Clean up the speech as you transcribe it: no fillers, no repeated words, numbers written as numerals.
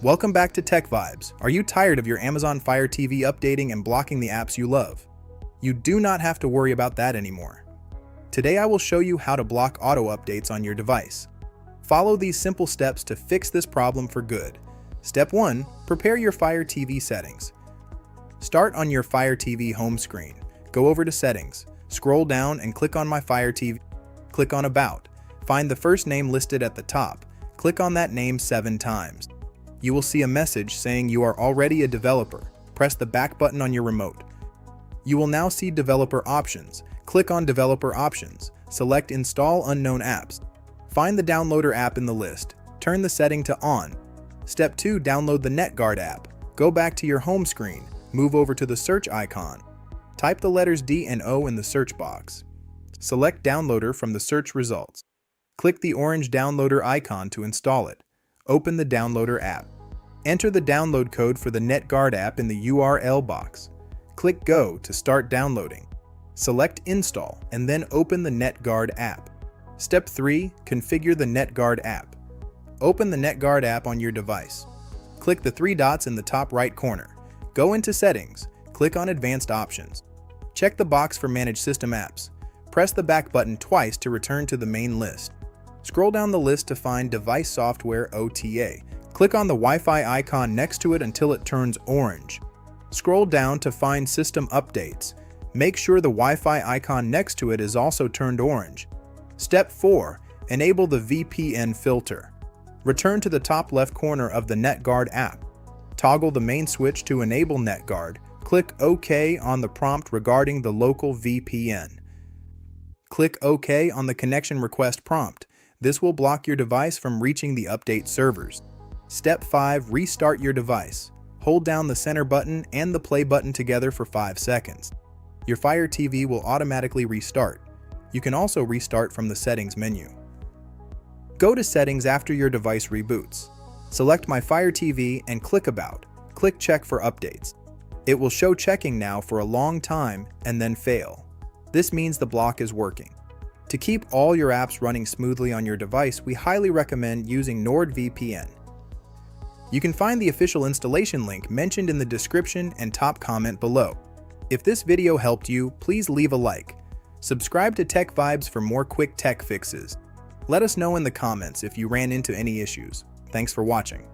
Welcome back to TechVibes. Are you tired of your Amazon Fire TV updating and blocking the apps you love? You do not have to worry about that anymore. Today I will show you how to block auto updates on your device. Follow these simple steps to fix this problem for good. Step 1. Prepare your Fire TV settings. Start on your Fire TV home screen. Go over to Settings. Scroll down and click on My Fire TV. Click on About. Find the first name listed at the top. Click on that name 7 times. You will see a message saying you are already a developer. Press the back button on your remote. You will now see Developer Options. Click on Developer Options. Select Install Unknown Apps. Find the Downloader app in the list. Turn the setting to On. Step 2. Download the NetGuard app. Go back to your home screen. Move over to the search icon. Type the letters D and O in the search box. Select Downloader from the search results. Click the orange Downloader icon to install it. Open the Downloader app. Enter the download code for the NetGuard app in the URL box. Click Go to start downloading. Select Install and then open the NetGuard app. Step 3. Configure the NetGuard app. Open the NetGuard app on your device. Click the 3 dots in the top right corner. Go into Settings. Click on Advanced Options. Check the box for Manage System Apps. Press the back button twice to return to the main list. Scroll down the list to find Device Software OTA. Click on the Wi-Fi icon next to it until it turns orange. Scroll down to find System Updates. Make sure the Wi-Fi icon next to it is also turned orange. Step 4. Enable the VPN filter. Return to the top left corner of the NetGuard app. Toggle the main switch to enable NetGuard. Click OK on the prompt regarding the local VPN. Click OK on the connection request prompt. This will block your device from reaching the update servers. Step 5. Restart your device. Hold down the center button and the play button together for 5 seconds. Your Fire TV will automatically restart. You can also restart from the Settings menu. Go to Settings after your device reboots. Select My Fire TV and click About. Click Check for updates. It will show checking now for a long time and then fail. This means the block is working. To keep all your apps running smoothly on your device, we highly recommend using NordVPN. You can find the official installation link mentioned in the description and top comment below. If this video helped you, please leave a like. Subscribe to TechVibes for more quick tech fixes. Let us know in the comments if you ran into any issues. Thanks for watching.